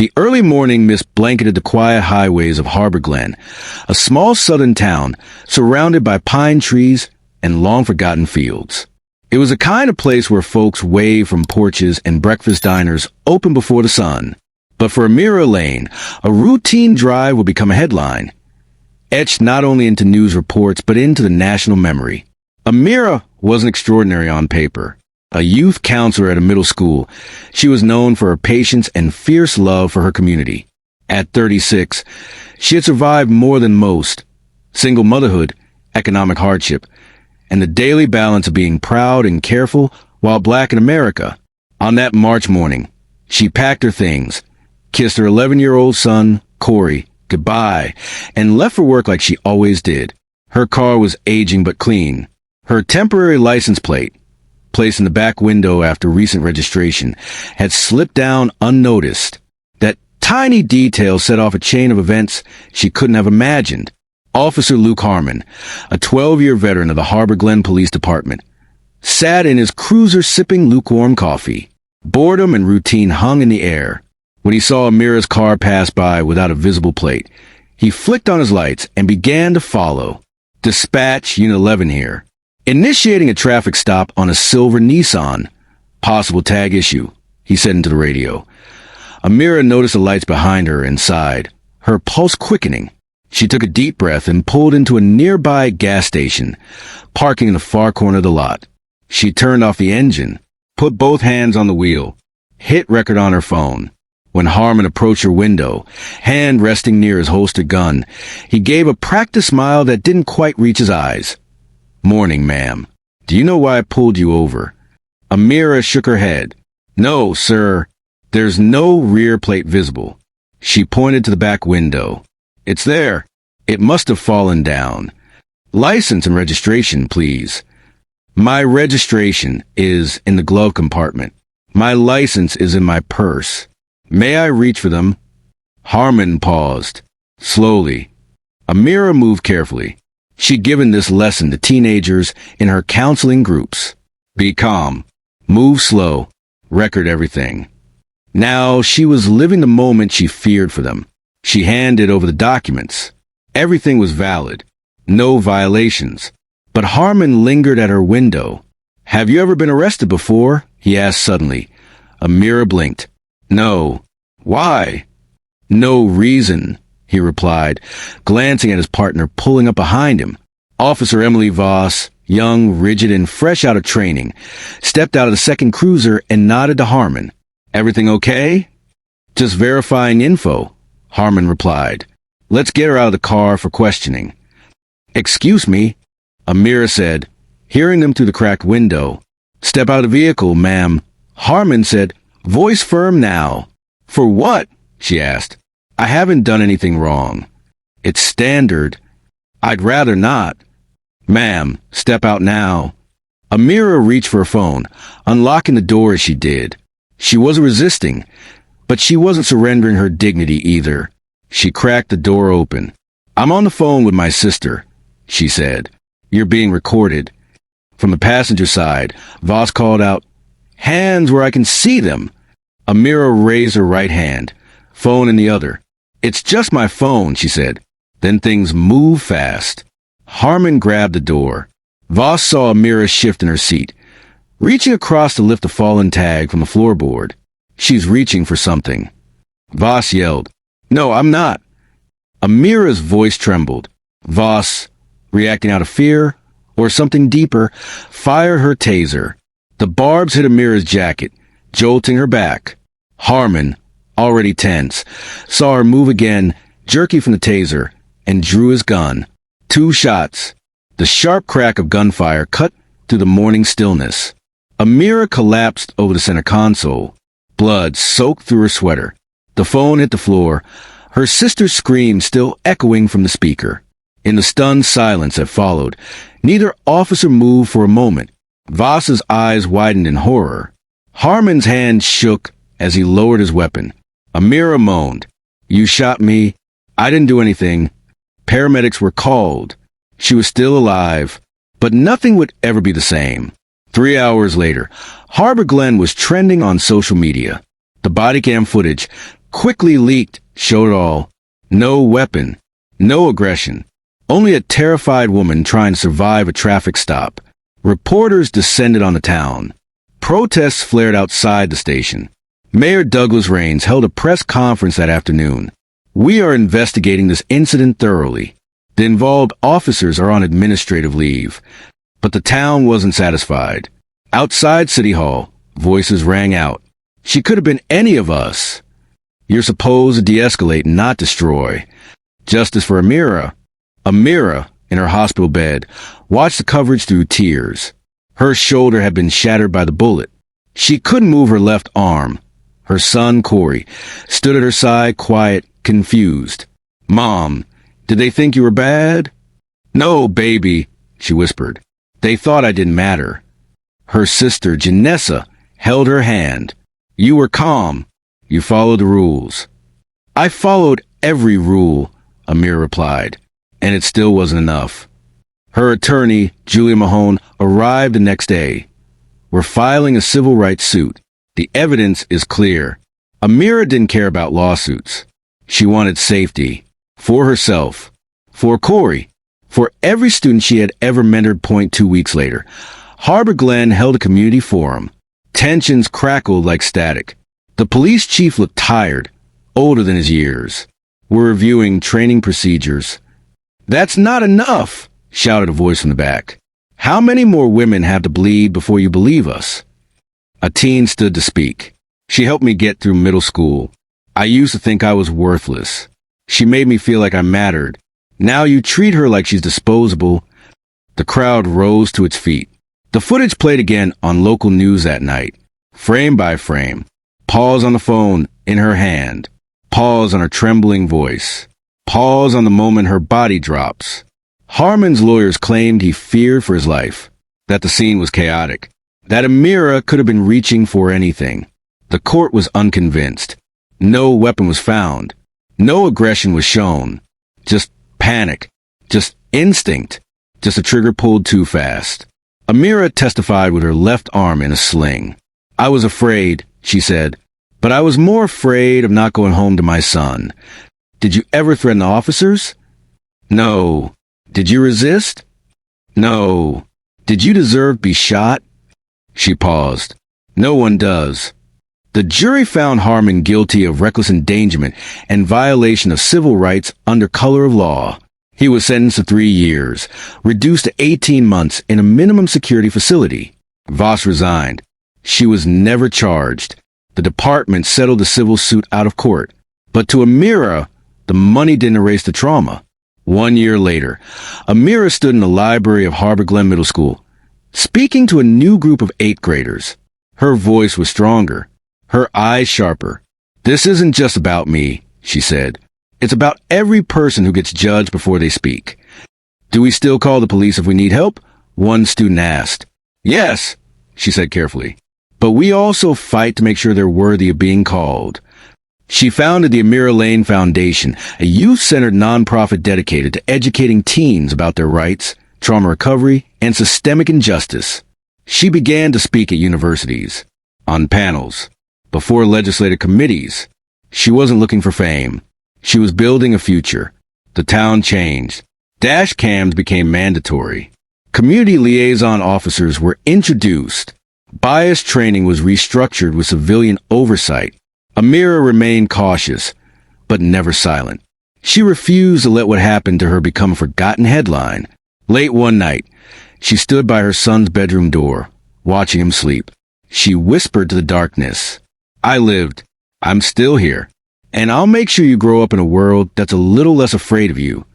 The early morning mist blanketed the quiet highways of Harbor Glen, a small southern town surrounded by pine trees and long-forgotten fields. It was a kind of place where folks waved from porches and breakfast diners open before the sun. But for Amira Lane, a routine drive would become a headline, etched not only into news reports but into the national memory. Amira wasn't extraordinary on paper. A youth counselor at a middle school, she was known for her patience and fierce love for her community. At 36, she had survived more than most: single motherhood, economic hardship, and the daily balance of being proud and careful while black in America. On that March morning, she packed her things, kissed her 11-year-old son, Corey, goodbye, and left for work like she always did. Her car was aging but clean. Her temporary license plate, placed in the back window after recent registration, had slipped down unnoticed. That tiny detail set off a chain of events she couldn't have imagined. Officer Luke Harmon, a 12-year veteran of the Harbor Glen Police Department, sat in his cruiser sipping lukewarm coffee. Boredom and routine hung in the air. When he saw Amira's car pass by without a visible plate, he flicked on his lights and began to follow. Dispatch Unit 11 here. Initiating a traffic stop on a silver Nissan. Possible tag issue, he said into the radio. Amira noticed the lights behind her and sighed, her pulse quickening. She took a deep breath and pulled into a nearby gas station, parking in the far corner of the lot. She turned off the engine, put both hands on the wheel, hit record on her phone. When Harmon approached her window, hand resting near his holstered gun, he gave a practiced smile that didn't quite reach his eyes. "Morning, ma'am. Do you know why I pulled you over?" Amira shook her head. "No, sir. There's no rear plate visible." She pointed to the back window. "It's there. It must have fallen down. License and registration, please." "My registration is in the glove compartment. My license is in my purse. May I reach for them?" Harmon paused. Slowly. Amira moved carefully. She'd given this lesson to teenagers in her counseling groups. Be calm. Move slow. Record everything. Now she was living the moment she feared for them. She handed over the documents. Everything was valid. No violations. But Harmon lingered at her window. "Have you ever been arrested before?" he asked suddenly. Amira blinked. "No." "Why?" "No reason," he replied, glancing at his partner pulling up behind him. Officer Emily Voss, young, rigid, and fresh out of training, stepped out of the second cruiser and nodded to Harmon. "Everything okay?" "Just verifying info," Harmon replied. "Let's get her out of the car for questioning." "Excuse me," Amira said, hearing them through the cracked window. "Step out of the vehicle, ma'am," Harmon said, voice firm now. "For what?" she asked. "I haven't done anything wrong." "It's standard." "I'd rather not." "Ma'am, step out now." Amira reached for her phone, unlocking the door as she did. She wasn't resisting, but she wasn't surrendering her dignity either. She cracked the door open. "I'm on the phone with my sister," she said. "You're being recorded." From the passenger side, Voss called out, "Hands where I can see them." Amira raised her right hand, phone in the other. "It's just my phone," she said. Then things moved fast. Harmon grabbed the door. Voss saw Amira shift in her seat, reaching across to lift the fallen tag from the floorboard. "She's reaching for something." Voss yelled, "No, I'm not." Amira's voice trembled. Voss, reacting out of fear, or something deeper, fired her taser. The barbs hit Amira's jacket, jolting her back. Harmon, already tense, saw her move again, jerky from the taser, and drew his gun. 2 shots. The sharp crack of gunfire cut through the morning stillness. Amira collapsed over the center console. Blood soaked through her sweater. The phone hit the floor, her sister's scream still echoing from the speaker. In the stunned silence that followed, neither officer moved for a moment. Voss's eyes widened in horror. Harmon's hand shook as he lowered his weapon. Amira moaned. "You shot me. I didn't do anything." Paramedics were called. She was still alive, but nothing would ever be the same. 3 hours later, Harbor Glen was trending on social media. The body cam footage, Quickly leaked, showed it all. No weapon. No aggression. Only a terrified woman trying to survive a traffic stop. Reporters descended on the town. Protests flared outside the station. Mayor Douglas Raines held a press conference that afternoon. We are investigating this incident thoroughly. The involved officers are on administrative leave. But the town wasn't satisfied. Outside City Hall, voices rang out. She could have been any of us. You're supposed to de-escalate, not destroy. Justice for Amira. Amira, in her hospital bed, watched the coverage through tears. Her shoulder had been shattered by the bullet. She couldn't move her left arm. Her son, Corey, stood at her side, quiet, confused. Mom, did they think you were bad? No, baby, she whispered. They thought I didn't matter. Her sister, Janessa, held her hand. You were calm. You followed the rules. I followed every rule, Amira replied, and it still wasn't enough. Her attorney, Julia Mahone, arrived the next day. We're filing a civil rights suit. The evidence is clear. Amira didn't care about lawsuits. She wanted safety. For herself. For Corey. For every student she had ever mentored. 2 weeks later, Harbor Glen held a community forum. Tensions crackled like static. The police chief looked tired, older than his years. We're reviewing training procedures. That's not enough, shouted a voice from the back. How many more women have to bleed before you believe us? A teen stood to speak. She helped me get through middle school. I used to think I was worthless. She made me feel like I mattered. Now you treat her like she's disposable. The crowd rose to its feet. The footage played again on local news that night, frame by frame. Pause on the phone in her hand. Pause on her trembling voice. Pause on the moment her body drops. Harmon's lawyers claimed he feared for his life, that the scene was chaotic, that Amira could have been reaching for anything. The court was unconvinced. No weapon was found. No aggression was shown. Just panic. Just instinct. Just a trigger pulled too fast. Amira testified with her left arm in a sling. I was afraid, she said, but I was more afraid of not going home to my son. Did you ever threaten the officers? No. Did you resist? No. Did you deserve to be shot? She paused. No one does. The jury found Harmon guilty of reckless endangerment and violation of civil rights under color of law. He was sentenced to 3 years, reduced to 18 months in a minimum security facility. Voss resigned. She was never charged. The department settled the civil suit out of court. But to Amira, the money didn't erase the trauma. 1 year later, Amira stood in the library of Harbor Glen Middle School, speaking to a new group of 8th graders. Her voice was stronger, her eyes sharper. This isn't just about me, she said. It's about every person who gets judged before they speak. Do we still call the police if we need help? One student asked. Yes, she said carefully. But we also fight to make sure they're worthy of being called. She founded the Amira Lane Foundation, a youth-centered nonprofit dedicated to educating teens about their rights, trauma recovery, and systemic injustice. She began to speak at universities, on panels, before legislative committees. She wasn't looking for fame. She was building a future. The town changed. Dash cams became mandatory. Community liaison officers were introduced. Bias training was restructured with civilian oversight. Amira remained cautious, but never silent. She refused to let what happened to her become a forgotten headline. Late one night, she stood by her son's bedroom door, watching him sleep. She whispered to the darkness, I lived. I'm still here. And I'll make sure you grow up in a world that's a little less afraid of you.